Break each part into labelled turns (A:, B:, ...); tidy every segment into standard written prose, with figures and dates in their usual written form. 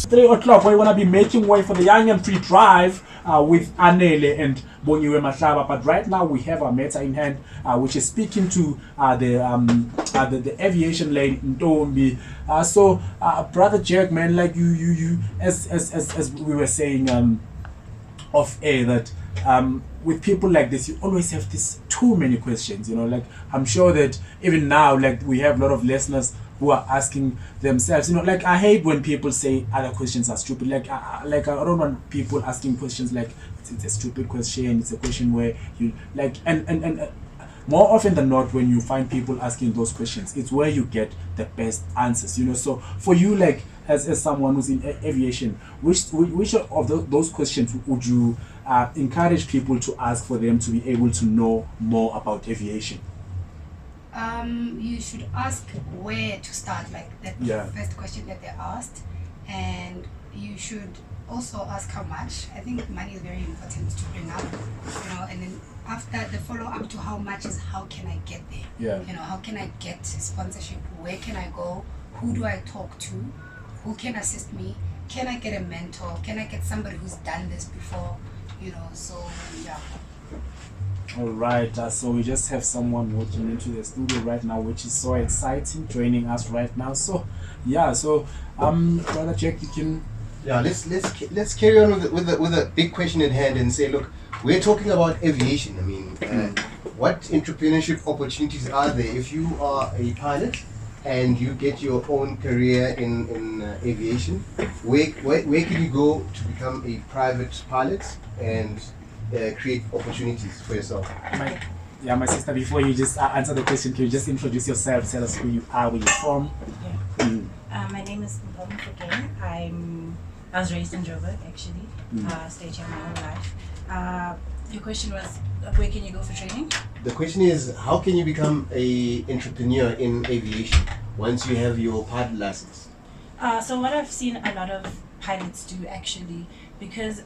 A: 3 o'clock, we're going to be making way for the Young and Free Drive with Anele and Bongiwe Mahlaba. But right now we have our meta in hand, which is speaking to the aviation lady Ntombi. So, Brother Jack, man, like you, as we were saying off air, that with people like this, you always have this too many questions. Like I'm sure that even now, like we have a lot of listeners who are asking themselves, like I hate when people say other questions are stupid. Like I don't want people asking questions like it's a stupid question. It's a question where you like and more often than not, when you find people asking those questions, it's where you get the best answers. So for you, like as someone who's in aviation, which of those questions would you encourage people to ask for them to be able to know more about aviation?
B: You should ask where to start, like that first question that they asked, and you should also ask how much. I think money is very important to bring up, and then after the follow-up to how much is how can I get there? How can I get sponsorship? Where can I go? Who do I talk to? Who can assist me? Can I get a mentor? Can I get somebody who's done this before? So yeah.
A: All right, so we just have someone walking into the studio right now, which is so exciting, joining us right now. So, Brother Jack, you can.
C: Yeah, let's carry on with the big question at hand and say, look, we're talking about aviation. I mean, what entrepreneurship opportunities are there if you are a pilot and you get your own career in aviation? Where can you go to become a private pilot and create opportunities for yourself?
A: My sister, before you just answer the question, can you just introduce yourself, tell us who you are, where you're from?
D: My name is Mpoma Fokeng. I was raised in Joburg, actually. Stayed here my whole life. Your question was, where can you go for training?
C: The question is, how can you become a entrepreneur in aviation once you have your pilot license?
D: So what I've seen a lot of pilots do, actually, because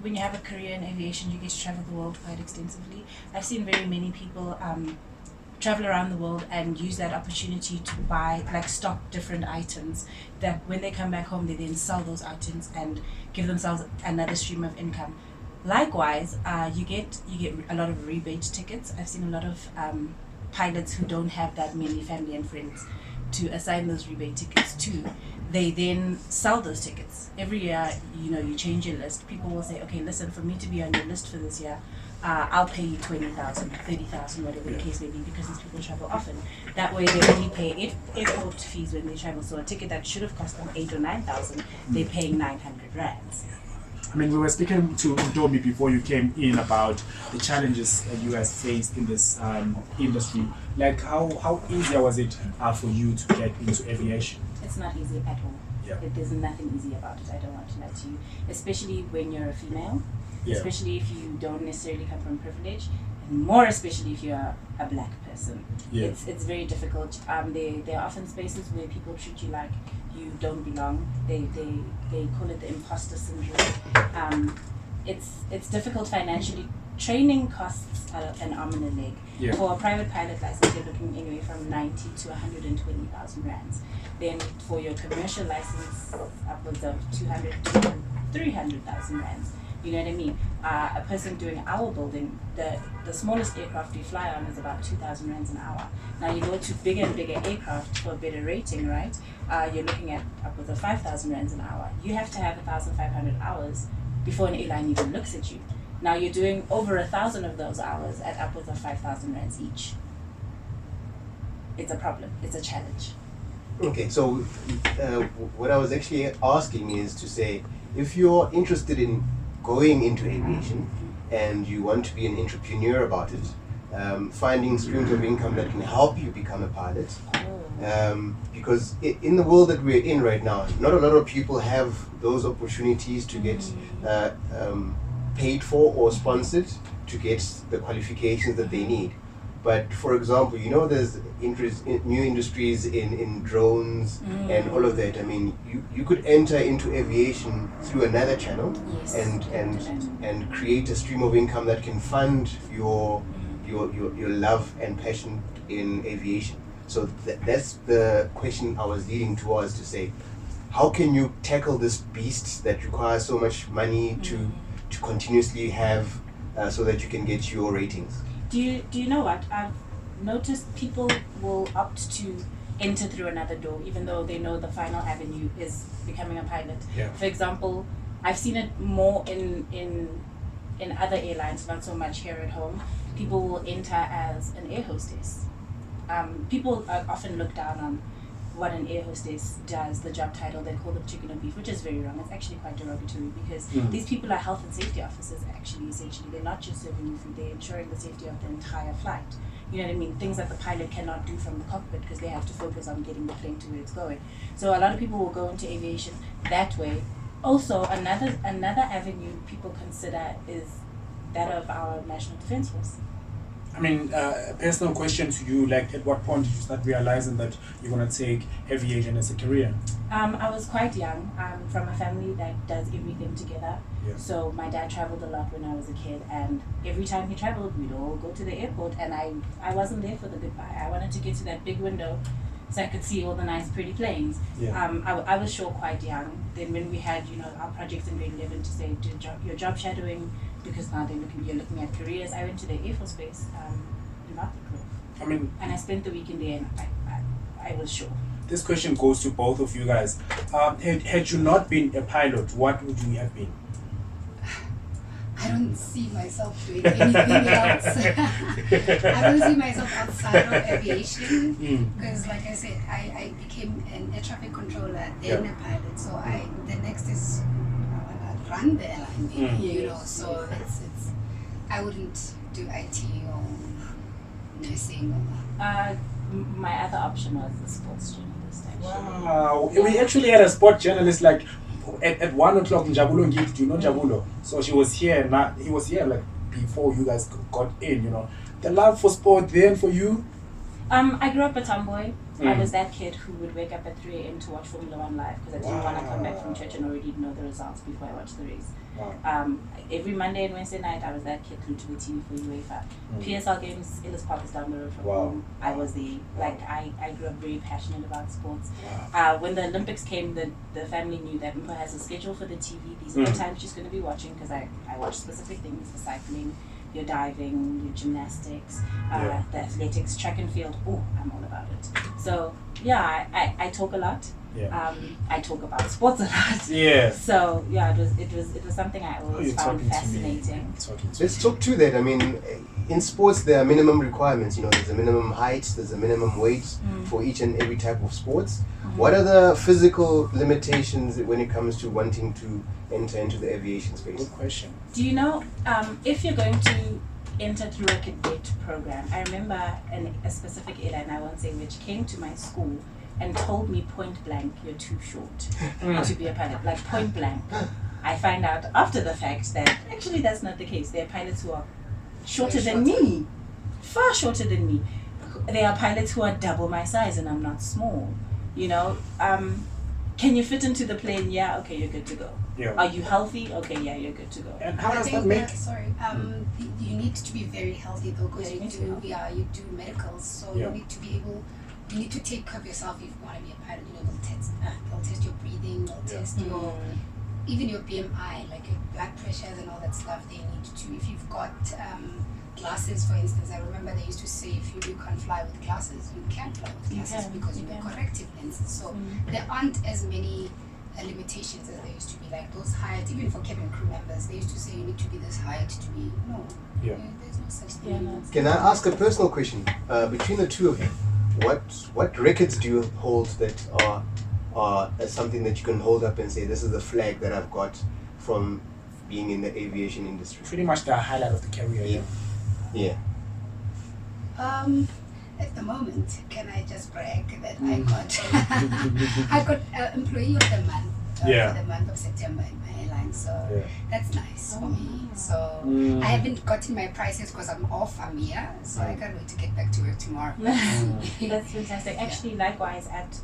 D: when you have a career in aviation, you get to travel the world quite extensively. I've seen very many people travel around the world and use that opportunity to buy, like stock different items that when they come back home, they then sell those items and give themselves another stream of income. Likewise, you get a lot of rebate tickets. I've seen a lot of pilots who don't have that many family and friends to assign those rebate tickets to. They then sell those tickets. Every year, you change your list. People will say, okay, listen, for me to be on your list for this year, I'll pay you 20,000, 30,000, whatever the case may be, because these people travel often. That way, they only pay airport fees when they travel. So a ticket that should have cost them 8,000 or 9,000, they're paying 900 rands.
A: I mean, we were speaking to Ntombi before you came in about the challenges that you guys faced in this industry. Like, how easy was it for you to get into aviation?
D: It's not easy at all.
A: Yeah.
D: There's nothing easy about it. I don't want to lie to you, especially when you're a female.
A: Yeah.
D: Especially if you don't necessarily come from privilege, and more especially if you're a black person.
A: Yeah.
D: It's very difficult. There are often spaces where people treat you like you don't belong. They call it the imposter syndrome. It's difficult financially. Training costs an arm and a leg.
A: Yeah.
D: For a private pilot license, you're looking anywhere from 90 to 120,000 rands. Then for your commercial license, upwards of 200 to 300,000 rands. You know what I mean? A person doing our building, the smallest aircraft we fly on is about 2,000 rands an hour. Now you go to bigger and bigger aircraft for a better rating, right? You're looking at upwards of 5,000 rands an hour. You have to have 1,500 hours before an airline even looks at you. Now you're doing over 1,000 of those hours at upwards of 5,000 rands each. It's a problem. It's a challenge.
C: Okay, so what I was actually asking is to say, if you're interested in going into aviation and you want to be an entrepreneur about it, finding streams of income that can help you become a pilot, because in the world that we're in right now, not a lot of people have those opportunities to get paid for or sponsored to get the qualifications that they need. But for example, there's new industries in drones and all of that. I mean, you could enter into aviation through another channel,
D: Yes,
C: and create a stream of income that can fund your love and passion in aviation. So that's the question I was leading towards, to say, how can you tackle this beast that requires so much money to continuously have so that you can get your ratings?
D: Do you know what? I've noticed people will opt to enter through another door, even though they know the final avenue is becoming a pilot.
A: Yeah.
D: For example, I've seen it more in other airlines, not so much here at home. People will enter as an air hostess. People often look down on what an air hostess does, the job title. They call them chicken or beef, which is very wrong. It's actually quite derogatory because these people are health and safety officers, actually, essentially. They're not just serving you food, they're ensuring the safety of the entire flight. You know what I mean? Things that the pilot cannot do from the cockpit because they have to focus on getting the plane to where it's going. So a lot of people will go into aviation that way. Also, another avenue people consider is that of our National Defence Force.
A: I mean, a personal question to you, like at what point did you start realizing that you're going to take aviation as a career?
D: I was quite young. I'm from a family that does everything together.
A: Yeah.
D: So my dad traveled a lot when I was a kid, and every time he traveled, we'd all go to the airport, and I wasn't there for the goodbye. I wanted to get to that big window so I could see all the nice, pretty planes.
A: Yeah.
D: I was sure quite young. Then when we had, our projects in grade 11 to say, do your job shadowing, because now you're looking at careers. I went to the Air Force Base in Waterkloof.
A: I mean,
D: and I spent the weekend there, and I was sure.
A: This question goes to both of you guys. Had you not been a pilot, what would you have been?
B: I don't see myself doing anything else. I don't see myself outside of aviation because, like I said, I became an air traffic controller, then a pilot. So the next is run the airline, So it's I wouldn't do IT or nursing.
D: My other option was a sports journalist. Actually.
A: Wow, we actually had a sport journalist like at 1 o'clock in Jabulo Ngiti. Do you know Jabulo? So she was here, he was here like before you guys got in. The love for sport then for you.
D: I grew up a tomboy. I was that kid who would wake up at 3 a.m. to watch Formula 1 live because I didn't want to come back from church and already know the results before I watched the race.
A: Wow.
D: Every Monday and Wednesday night, I was that kid glued to the TV for UEFA. PSL games, Ellis Park is down the road from home. I was I grew up very passionate about sports.
A: Wow.
D: When the Olympics came, the family knew that Mpo has a schedule for the TV. These are the times she's going to be watching because I watch specific things, the cycling, your diving, your gymnastics, the athletics, track and field. Oh, I'm all about it. So yeah, I talk a lot.
A: Yeah.
D: I talk about sports a lot.
A: Yeah.
D: So yeah, it was something I always found fascinating.
C: Let's talk to that. I mean, in sports there are minimum requirements. There's a minimum height, there's a minimum weight for each and every type of sports. What are the physical limitations when it comes to wanting to enter into the aviation space?
A: Good question.
D: Do you know if you're going to enter through a cadet program? I remember a specific airline, I won't say which, came to my school and told me point blank, you're too short to be a pilot. Like point blank. I find out after the fact that actually that's not the case. There are pilots who are shorter than me, far shorter than me. There are pilots who are double my size and I'm not small. Can you fit into the plane? Yeah, okay, you're good to go.
A: Yeah.
D: Are you healthy? Okay, yeah, you're good to go.
A: And how
B: I
A: does
B: think
A: that make?
B: you need to be very healthy though, because
D: Yeah,
B: you do medicals, so
A: Yeah.
B: you need to be able. You need to take care of yourself if you want to be a pilot. They'll test your breathing, they'll test your even your BMI, like your blood pressures and all that stuff. They need to. If you've got glasses, for instance, I remember they used to say if you can't fly with glasses, you can't fly with glasses because you have corrective lenses. So there aren't as many limitations as there used to be. Like those heights, even for cabin crew members, they used to say you need to be this height to be. No, there's no such thing.
C: Can I ask a personal question? Between the two of you, what records do you hold that are something that you can hold up and say this is the flag that I've got from being in the aviation industry?
A: Pretty much the highlight of the career.
C: Yeah.
B: At the moment, can I just brag that I got employee of the month for the month of September in my airline, so that's nice for me. So I haven't gotten my prices because I'm off. I'm here, so I can't wait to get back to work tomorrow.
D: That's fantastic. Actually, likewise at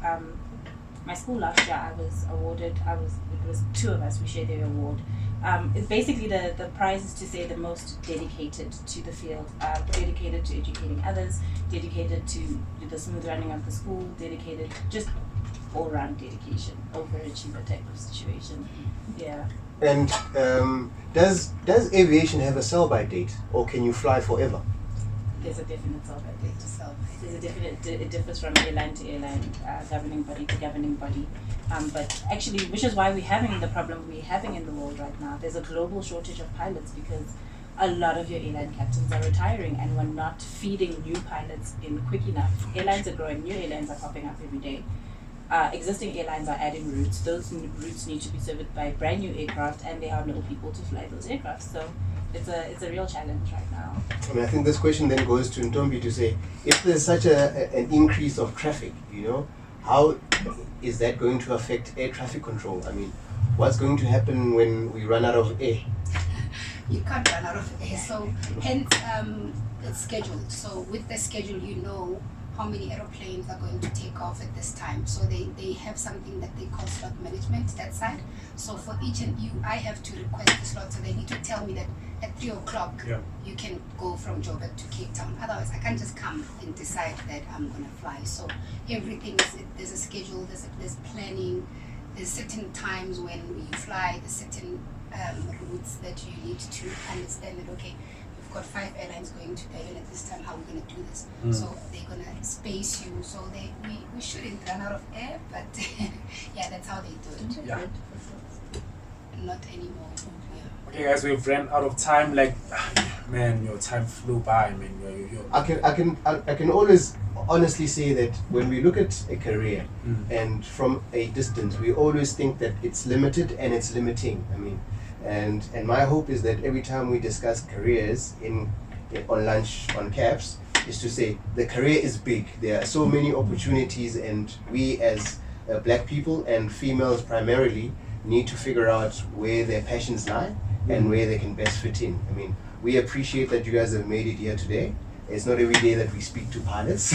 D: my school last year, I was awarded. It was two of us. We shared the award. It's basically the prize is to say the most dedicated to the field, dedicated to educating others, dedicated to the smooth running of the school, dedicated just all-round dedication, overachiever type of situation. Yeah.
C: And does aviation have a sell-by date, or can you fly forever?
D: There's a definite sell-by date. There's a definite, it differs from airline to airline, governing body to governing body. But actually, which is why we're having the problem we're having in the world right now. There's a global shortage of pilots because a lot of your airline captains are retiring and we're not feeding new pilots in quick enough. Airlines are growing, new airlines are popping up every day. Existing airlines are adding routes. Those routes need to be served by brand new aircraft, and there are no people to fly those aircraft. So it's a real challenge right now.
C: I mean, I think this question then goes to Ntombi to say, if there's such an increase of traffic, how is that going to affect air traffic control? I mean, what's going to happen when we run out of air?
B: You can't run out of air, so hence it's scheduled. So with the schedule, you know how many aeroplanes are going to take off at this time. So they have something that they call slot management, that side. So for each and I have to request the slot. So they need to tell me that at 3 o'clock you can go from Joburg to Cape Town. Otherwise, I can't just come and decide that I'm gonna fly. So everything there's a schedule, there's planning, there's certain times when you fly, there's certain routes that you need to understand that, okay, we've got 5 airlines going to Durban at this time, how are we going to do this? So they're going to space you, so we shouldn't run out of air, but yeah, that's how they do it.
A: Yeah.
B: Not anymore. Yeah.
A: Okay, guys, we've ran out of time. Like, man, your time flew by, man.
C: I can always honestly say that when we look at a career and from a distance, we always think that it's limited and it's limiting. I mean, and my hope is that every time we discuss careers on lunch on CAPS, is to say the career is big. There are so many opportunities, and we as black people and females primarily need to figure out where their passions lie and where they can best fit in. I mean, we appreciate that you guys have made it here today. It's not every day that we speak to pilots.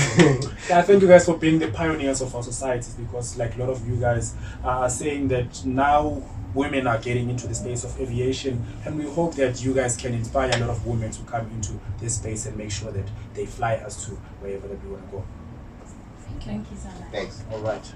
A: Yeah, thank you guys for being the pioneers of our societies, because like a lot of you guys are saying that now women are getting into the space of aviation, and we hope that you guys can inspire a lot of women to come into this space and make sure that they fly us to wherever that we want to go.
D: Thank you so much.
C: Thanks.
A: All right.